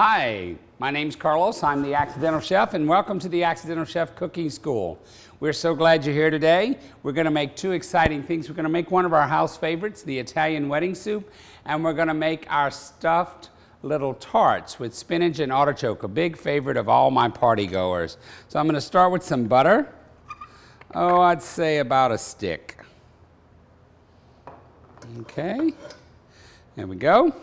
Hi, my name's Carlos. I'm the Accidental Chef, and welcome to the Accidental Chef Cooking School. We're so glad you're here today. We're going to make two exciting things. We're going to make one of our house favorites, the Italian wedding soup, and we're going to make our stuffed little tarts with spinach and artichoke, a big favorite of all my party goers. So I'm going to start with some butter. Oh, I'd say about a stick. Okay, there we go.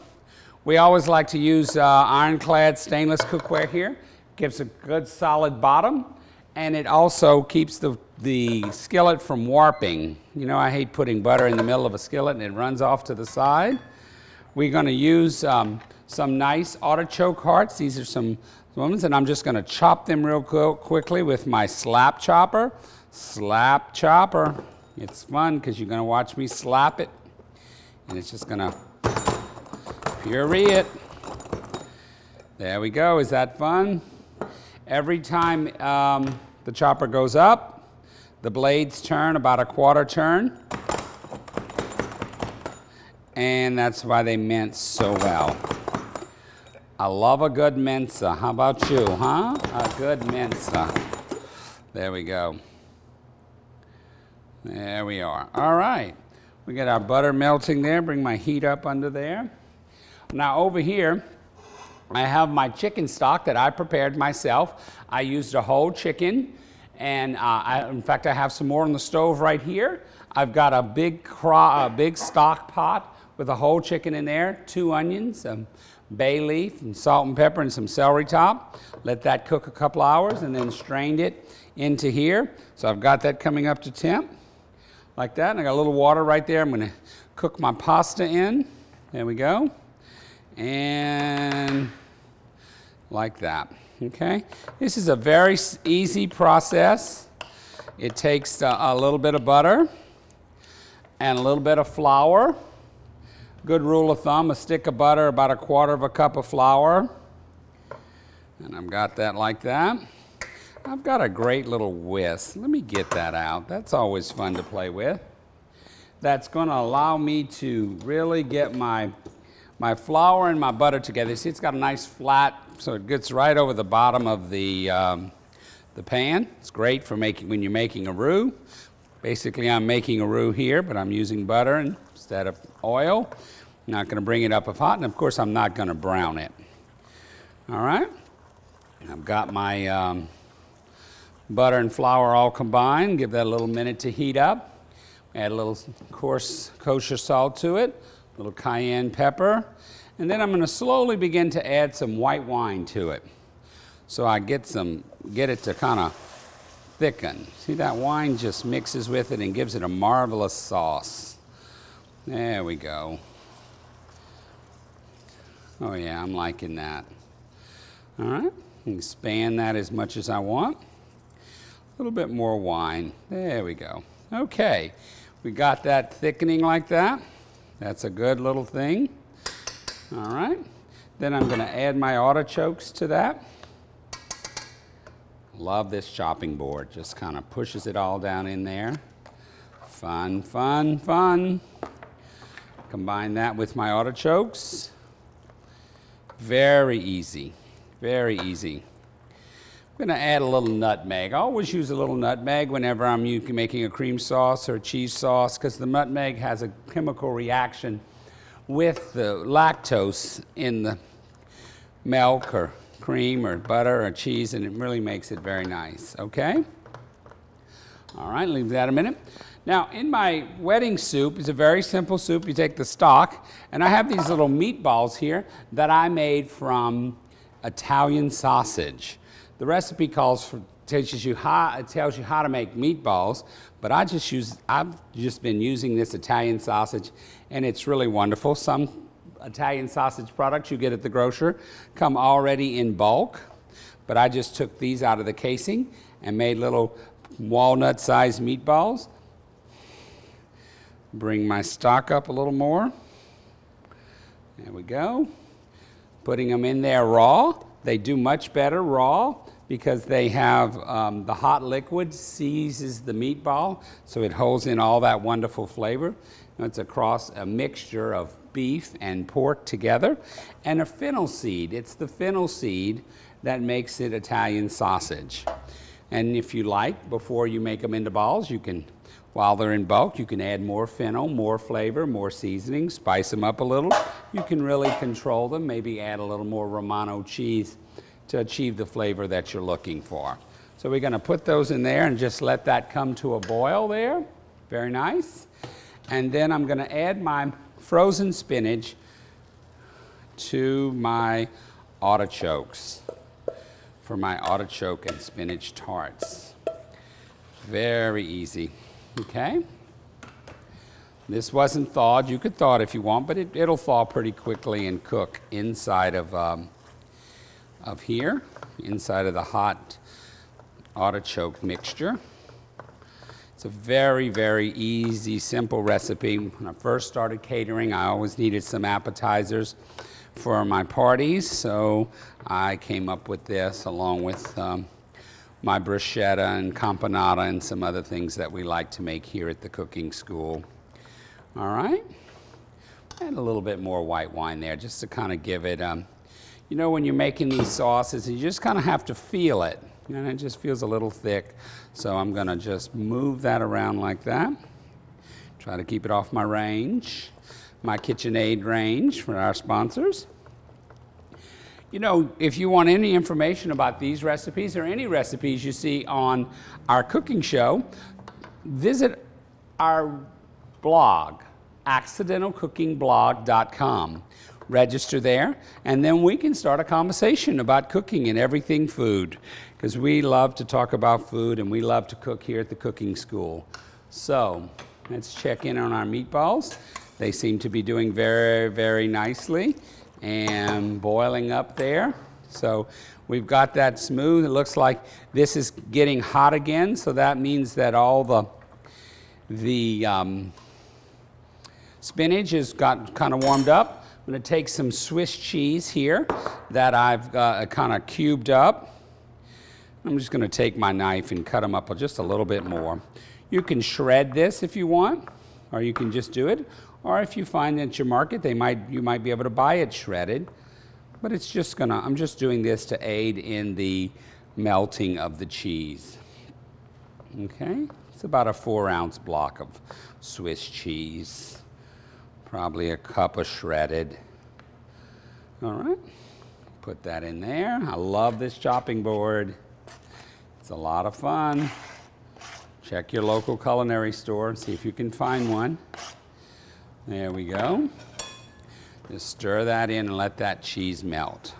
We always like to use ironclad stainless cookware here. Gives a good solid bottom, and it also keeps the skillet from warping. You know, I hate putting butter in the middle of a skillet and it runs off to the side. We're going to use some nice artichoke hearts. These are some ones, and I'm just going to chop them real quickly with my slap chopper. Slap chopper. It's fun because you're going to watch me slap it, and it's just going to puree it. There we go. Is that fun? Every time the chopper goes up, the blades turn about a quarter turn, and that's why they mince so well. I love a good mincer. How about you, huh? A good mincer. There we go. There we are. All right. We got our butter melting there. Bring my heat up under there. Now over here, I have my chicken stock that I prepared myself. I used a whole chicken, and in fact, I have some more on the stove right here. I've got a big stock pot with a whole chicken in there, 2 onions, some bay leaf, and salt and pepper, and some celery top. Let that cook a couple hours, and then strained it into here. So I've got that coming up to temp, like that. And I got a little water right there. I'm going to cook my pasta in. There we go. And like that. Okay. This is a very easy process. It takes a little bit of butter and a little bit of flour. Good rule of thumb, a stick of butter, about a quarter of a cup of flour. And I've got that like that. I've got a great little whisk. Let me get that out. That's always fun to play with. That's going to allow me to really get my flour and my butter together. See, it's got a nice flat, so it gets right over the bottom of the pan. It's great for when you're making a roux. Basically, I'm making a roux here, but I'm using butter instead of oil. I'm not going to bring it up if hot, and of course, I'm not going to brown it. All right. I've got my butter and flour all combined. Give that a little minute to heat up. Add a little coarse kosher salt to it. A little cayenne pepper, and then I'm going to slowly begin to add some white wine to it. So I get it to kind of thicken. See, that wine just mixes with it and gives it a marvelous sauce. There we go. Oh yeah, I'm liking that. All right, expand that as much as I want. A little bit more wine. There we go. Okay, we got that thickening like that. That's a good little thing. All right. Then I'm going to add my artichokes to that. Love this chopping board. Just kind of pushes it all down in there. Fun, fun, fun. Combine that with my artichokes. Very easy. Very easy. I'm going to add a little nutmeg. I always use a little nutmeg whenever I'm making a cream sauce or a cheese sauce, because the nutmeg has a chemical reaction with the lactose in the milk or cream or butter or cheese, and it really makes it very nice. Okay? All right, leave that a minute. Now, in my wedding soup, it's a very simple soup. You take the stock, and I have these little meatballs here that I made from Italian sausage. The recipe tells you how to make meatballs, but I've just been using this Italian sausage, and it's really wonderful. Some Italian sausage products you get at the grocer come already in bulk, but I just took these out of the casing and made little walnut-sized meatballs. Bring my stock up a little more. There we go. Putting them in there raw. They do much better raw because they have the hot liquid seizes the meatball, so it holds in all that wonderful flavor. It's a mixture of beef and pork together, and a fennel seed. It's the fennel seed that makes it Italian sausage. And if you like, before you make them into balls, you can, while they're in bulk, you can add more fennel, more flavor, more seasoning, spice them up a little. You can really control them, maybe add a little more Romano cheese to achieve the flavor that you're looking for. So we're gonna put those in there and just let that come to a boil there. Very nice. And then I'm gonna add my frozen spinach to my artichokes for my artichoke and spinach tarts. Very easy, okay? This wasn't thawed. You could thaw it if you want, but it'll thaw pretty quickly and cook inside of here, inside of the hot artichoke mixture. It's a very, very easy, simple recipe. When I first started catering, I always needed some appetizers for my parties, so I came up with this along with my bruschetta and campanata and some other things that we like to make here at the cooking school. All right, add a little bit more white wine there just to kind of give it, you know, when you're making these sauces, you just kind of have to feel it, and it just feels a little thick. So I'm gonna just move that around like that. Try to keep it off my range. My KitchenAid range for our sponsors. You know, if you want any information about these recipes or any recipes you see on our cooking show, visit our blog, accidentalcookingblog.com. Register there, and then we can start a conversation about cooking and everything food, because we love to talk about food and we love to cook here at the cooking school. So let's check in on our meatballs. They seem to be doing very, very nicely and boiling up there. So we've got that smooth. It looks like this is getting hot again, so that means that all the spinach has got kind of warmed up. I'm going to take some Swiss cheese here that I've got kind of cubed up. I'm just going to take my knife and cut them up just a little bit more. You can shred this if you want, or you can just do it. Or if you find at your market, you might be able to buy it shredded. But it's just I'm just doing this to aid in the melting of the cheese. Okay, it's about a 4-ounce block of Swiss cheese. Probably a cup of shredded. All right, put that in there. I love this chopping board. It's a lot of fun. Check your local culinary store and see if you can find one. There we go. Just stir that in and let that cheese melt.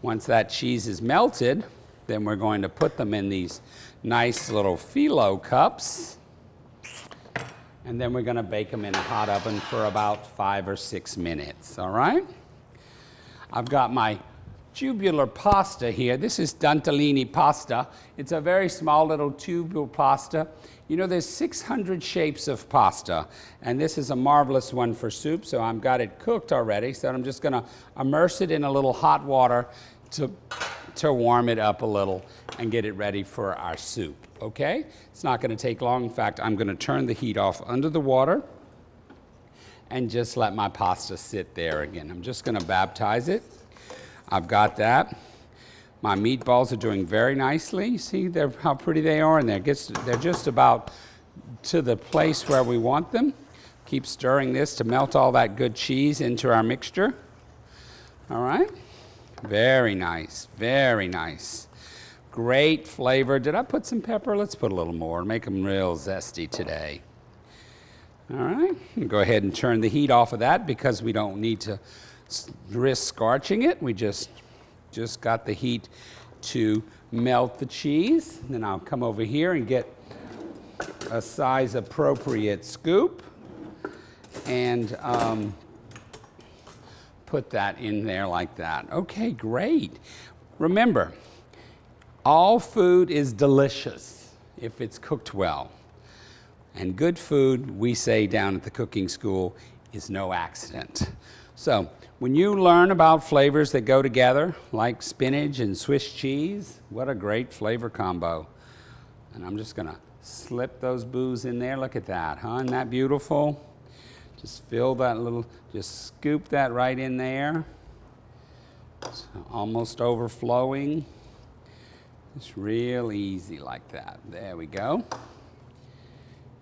Once that cheese is melted, then we're going to put them in these nice little phyllo cups. And then we're going to bake them in a hot oven for about 5 or 6 minutes, all right? I've got my tubular pasta here. This is Dantellini pasta. It's a very small little tubular pasta. You know, there's 600 shapes of pasta, and this is a marvelous one for soup, so I've got it cooked already, so I'm just gonna immerse it in a little hot water to warm it up a little and get it ready for our soup, okay? It's not gonna take long. In fact, I'm gonna turn the heat off under the water and just let my pasta sit there again. I'm just gonna baptize it. I've got that. My meatballs are doing very nicely. See how pretty they are, and they're just about to the place where we want them. Keep stirring this to melt all that good cheese into our mixture. All right, very nice, very nice. Great flavor. Did I put some pepper? Let's put a little more, make them real zesty today. All right, go ahead and turn the heat off of that because we don't need to risk scorching it. We just got the heat to melt the cheese. Then I'll come over here and get a size appropriate scoop and put that in there like that. Okay, great. Remember, all food is delicious if it's cooked well. And good food, we say down at the cooking school, is no accident. So when you learn about flavors that go together, like spinach and Swiss cheese, what a great flavor combo. And I'm just gonna slip those boos in there. Look at that, huh? Isn't that beautiful? Just fill that little, just scoop that right in there. It's almost overflowing. It's real easy like that. There we go.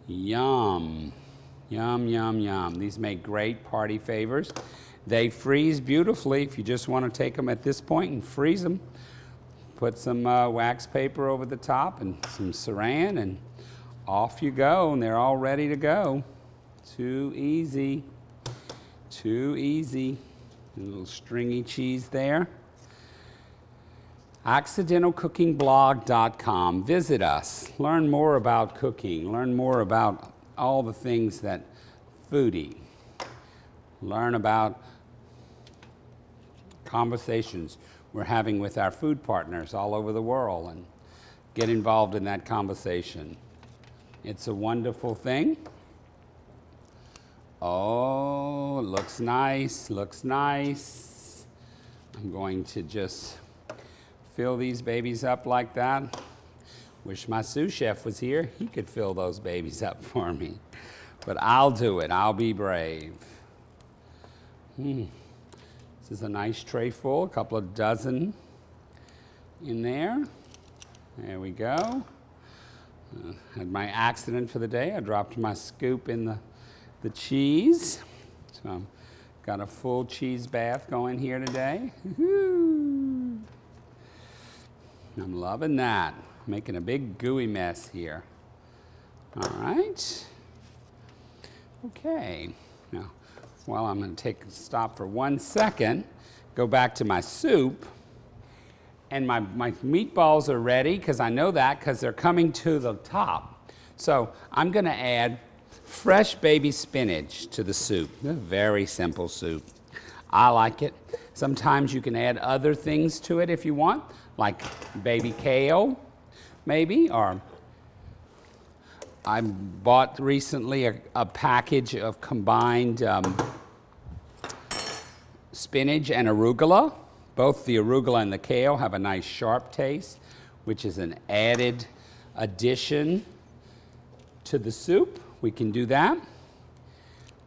Yum. Yum, yum, yum. These make great party favors. They freeze beautifully if you just want to take them at this point and freeze them. Put some wax paper over the top and some saran and off you go, and they're all ready to go. Too easy. Too easy. A little stringy cheese there. accidentalcookingblog.com. Visit us. Learn more about cooking. Learn more about all the things that foodie. Learn about conversations we're having with our food partners all over the world and get involved in that conversation. It's a wonderful thing. Oh, looks nice, looks nice. I'm going to just fill these babies up like that. Wish my sous chef was here. He could fill those babies up for me. But I'll do it. I'll be brave. This is a nice tray full, a couple of dozen in there. There we go. Had my accident for the day. I dropped my scoop in the cheese. So I've got a full cheese bath going here today. I'm loving that. Making a big gooey mess here. All right. Okay. Now, well, I'm going to take a stop for 1 second, go back to my soup, and my meatballs are ready, because I know that, because they're coming to the top. So I'm going to add fresh baby spinach to the soup. A very simple soup. I like it. Sometimes you can add other things to it if you want, like baby kale, maybe, or I bought recently a package of combined spinach and arugula. Both the arugula and the kale have a nice sharp taste, which is an added addition to the soup. We can do that.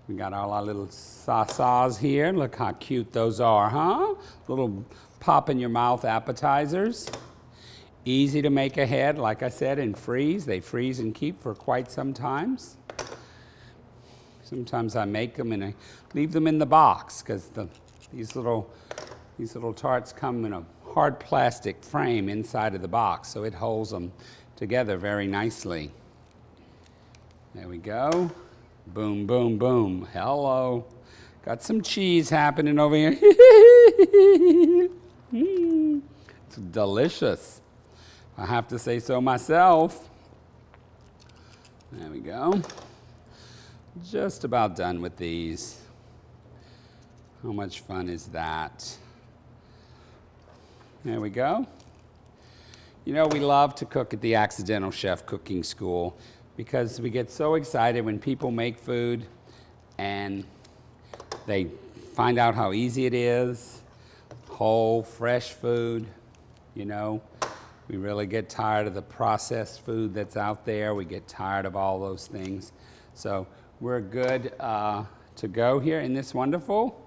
We got all our little sa-sas here. Look how cute those are, huh? Little pop in your mouth appetizers. Easy to make ahead, like I said, and freeze. They freeze and keep for quite some times. Sometimes I make them and I leave them in the box, because these little tarts come in a hard plastic frame inside of the box, so it holds them together very nicely. There we go. Boom, boom, boom. Hello. Got some cheese happening over here. It's delicious. I have to say so myself. There we go. Just about done with these. How much fun is that? There we go. You know, we love to cook at the Accidental Chef Cooking School because we get so excited when people make food and they find out how easy it is. Whole, fresh food, you know. We really get tired of the processed food that's out there. We get tired of all those things. So we're good to go here in this wonderful,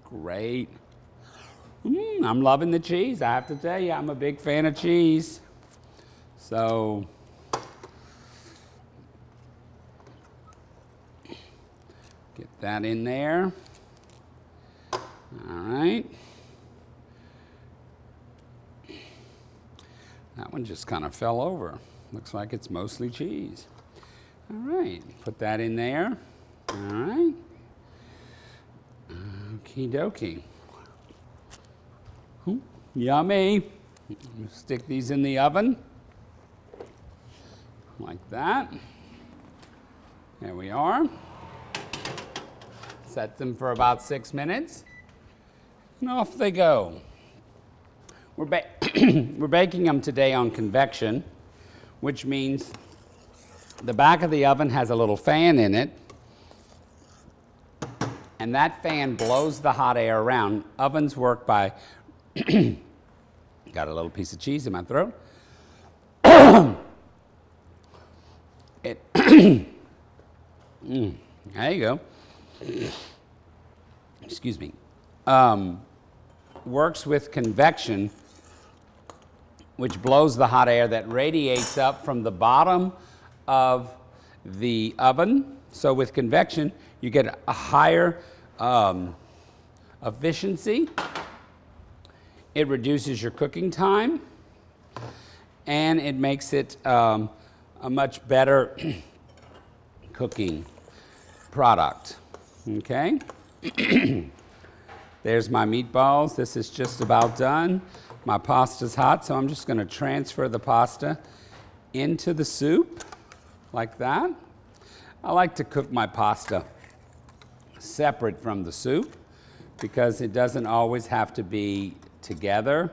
great. I'm loving the cheese. I have to tell you, I'm a big fan of cheese. So get that in there. All right. That one just kind of fell over. Looks like it's mostly cheese. All right, put that in there. All right. Okie dokie. Yummy. Stick these in the oven like that. There we are. Set them for about 6 minutes, and off they go. We're baking them today on convection, which means the back of the oven has a little fan in it, and that fan blows the hot air around. Ovens work by, got a little piece of cheese in my throat. There you go. excuse me, works with convection, which blows the hot air that radiates up from the bottom of the oven. So with convection, you get a higher efficiency. It reduces your cooking time, and it makes it a much better cooking product. Okay? There's my meatballs. This is just about done. My pasta's hot, so I'm just going to transfer the pasta into the soup like that. I like to cook my pasta separate from the soup because it doesn't always have to be together.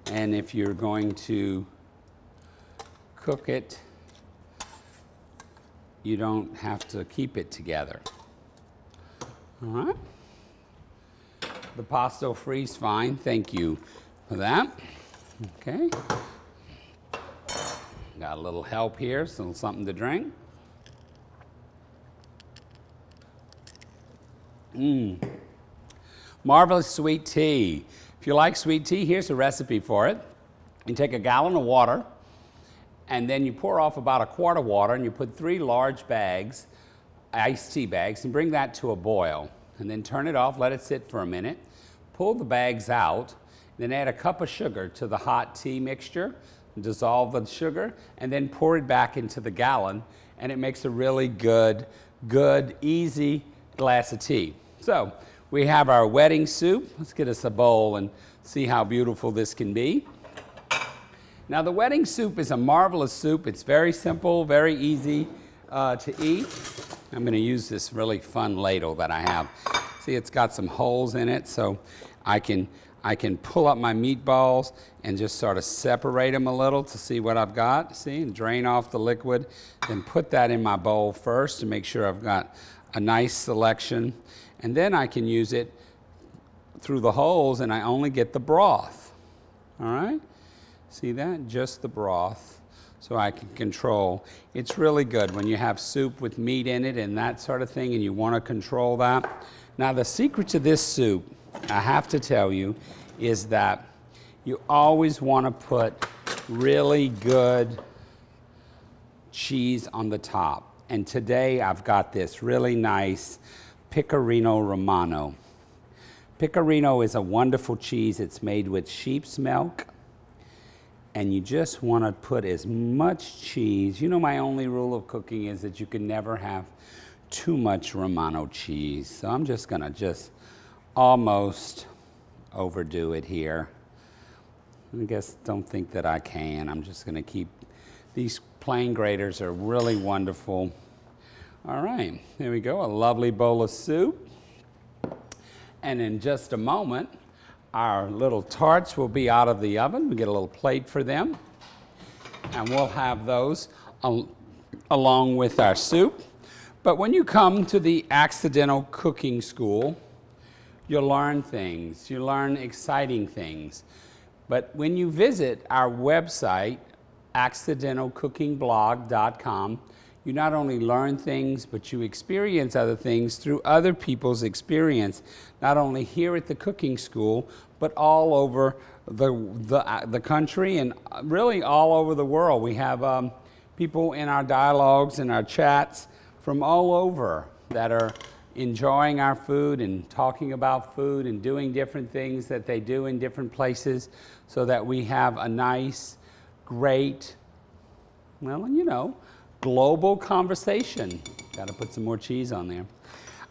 And if you're going to cook it, you don't have to keep it together. All right. The pasta will freeze fine. Thank you for that. Okay. Got a little help here, so something to drink. Marvelous sweet tea. If you like sweet tea, here's a recipe for it. You take a gallon of water, and then you pour off about a quart of water, and you put 3 large bags, iced tea bags, and bring that to a boil. And then turn it off, let it sit for a minute, pull the bags out, then add a cup of sugar to the hot tea mixture, dissolve the sugar, and then pour it back into the gallon, and it makes a really good, easy glass of tea. So we have our wedding soup. Let's get us a bowl and see how beautiful this can be. Now the wedding soup is a marvelous soup. It's very simple, very easy to eat. I'm going to use this really fun ladle that I have. See, it's got some holes in it, so I can pull up my meatballs and just sort of separate them a little to see what I've got. See, and drain off the liquid, then put that in my bowl first to make sure I've got a nice selection. And then I can use it through the holes and I only get the broth. All right? See that? Just the broth. So I can control. It's really good when you have soup with meat in it and that sort of thing, and you want to control that. Now the secret to this soup, I have to tell you, is that you always want to put really good cheese on the top. And today I've got this really nice Pecorino Romano. Pecorino is a wonderful cheese. It's made with sheep's milk. And you just want to put as much cheese. You know, my only rule of cooking is that you can never have too much Romano cheese. So I'm just going to almost overdo it here. I guess don't think that I can. I'm just going to keep, these plain graters are really wonderful. All right, there we go, a lovely bowl of soup. And in just a moment, our little tarts will be out of the oven. We get a little plate for them. And we'll have those along with our soup. But when you come to the Accidental Cooking School, you'll learn things. You learn exciting things. But when you visit our website, accidentalcookingblog.com, you not only learn things, but you experience other things through other people's experience, not only here at the cooking school, but all over the country and really all over the world. We have people in our dialogues and our chats from all over that are enjoying our food and talking about food and doing different things that they do in different places so that we have a nice, great, well, you know, global conversation. Got to put some more cheese on there.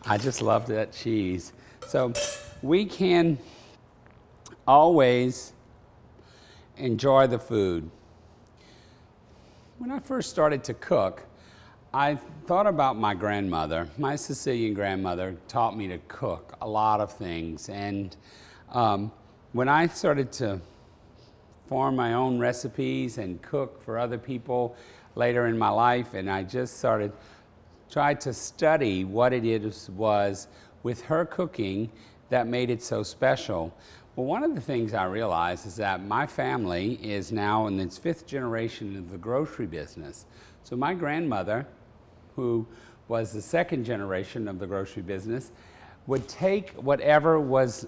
I just love that cheese. So we can always enjoy the food. When I first started to cook, I thought about my grandmother. My Sicilian grandmother taught me to cook a lot of things. And when I started to form my own recipes and cook for other people later in my life, and I just tried to study what it was with her cooking that made it so special. Well, one of the things I realized is that my family is now in its 5th generation of the grocery business. So my grandmother, who was the second generation of the grocery business, would take whatever was,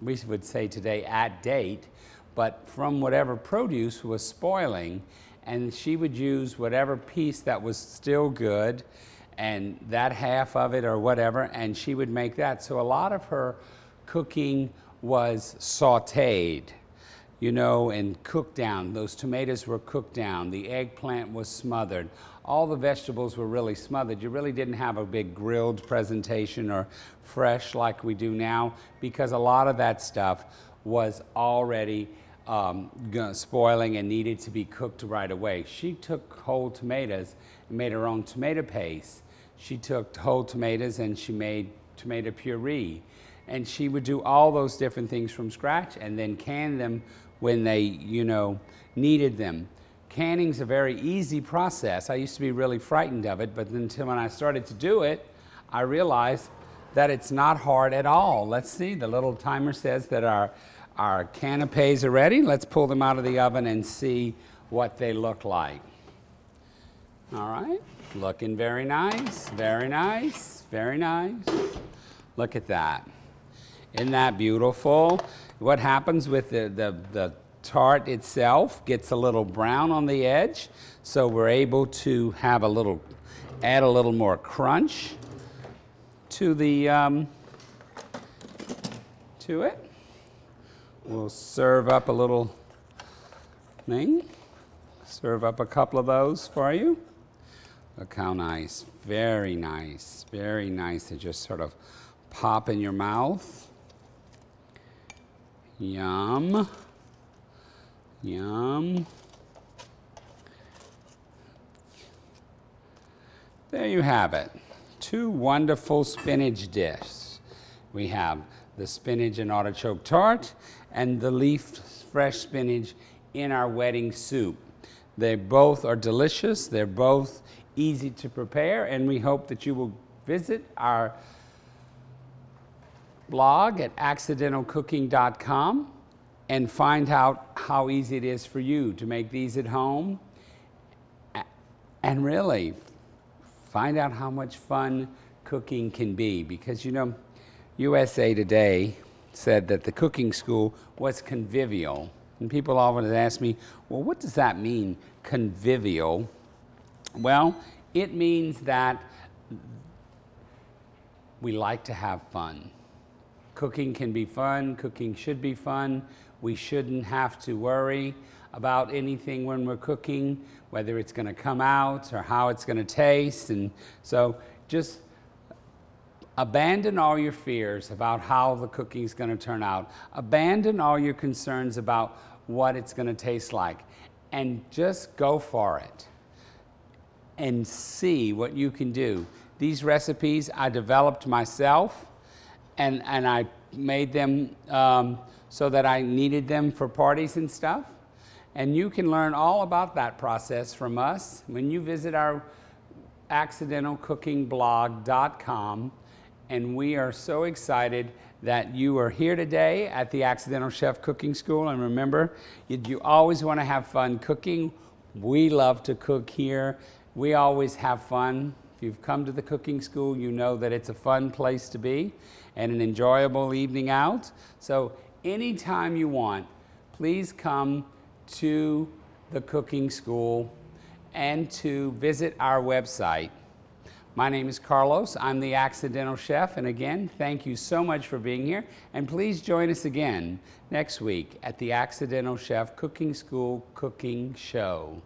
we would say today, at date, but from whatever produce was spoiling, and she would use whatever piece that was still good, and that half of it or whatever, and she would make that. So a lot of her cooking was sautéed, you know, and cooked down. Those tomatoes were cooked down. The eggplant was smothered. All the vegetables were really smothered. You really didn't have a big grilled presentation or fresh like we do now, because a lot of that stuff was already spoiling and needed to be cooked right away. She took whole tomatoes and made her own tomato paste. She took whole tomatoes and she made tomato puree. And she would do all those different things from scratch and then can them when they, you know, needed them. Canning's a very easy process. I used to be really frightened of it, but until when I started to do it, I realized that it's not hard at all. Let's see, the little timer says that our canapes are ready. Let's pull them out of the oven and see what they look like. All right, looking very nice, very nice, very nice. Look at that. Isn't that beautiful? What happens with the tart itself gets a little brown on the edge, so we're able to have add a little more crunch to the to it. We'll serve up a little thing. Serve up a couple of those for you. Look how nice, very nice, very nice. They just sort of pop in your mouth. Yum, yum. There you have it. Two wonderful spinach dishes. We have the spinach and artichoke tart and the leaf fresh spinach in our wedding soup. They both are delicious. They're both easy to prepare, and we hope that you will visit our blog at accidentalcooking.com and find out how easy it is for you to make these at home, and really find out how much fun cooking can be, because you know, USA Today said that the cooking school was convivial, and people always ask me, well, what does that mean, convivial? Well, it means that we like to have fun. Cooking can be fun. Cooking should be fun. We shouldn't have to worry about anything when we're cooking, whether it's going to come out or how it's going to taste. And so just abandon all your fears about how the cooking is going to turn out. Abandon all your concerns about what it's going to taste like, and just go for it and see what you can do. These recipes I developed myself, and I made them so that I needed them for parties and stuff. And you can learn all about that process from us when you visit our accidentalcookingblog.com. And we are so excited that you are here today at the Accidental Chef Cooking School. And remember, you always want to have fun cooking. We love to cook here. We always have fun. If you've come to the cooking school, you know that it's a fun place to be and an enjoyable evening out. So anytime you want, please come to the cooking school and to visit our website. My name is Carlos. I'm the Accidental Chef, and again, thank you so much for being here, and please join us again next week at the Accidental Chef Cooking School Cooking Show.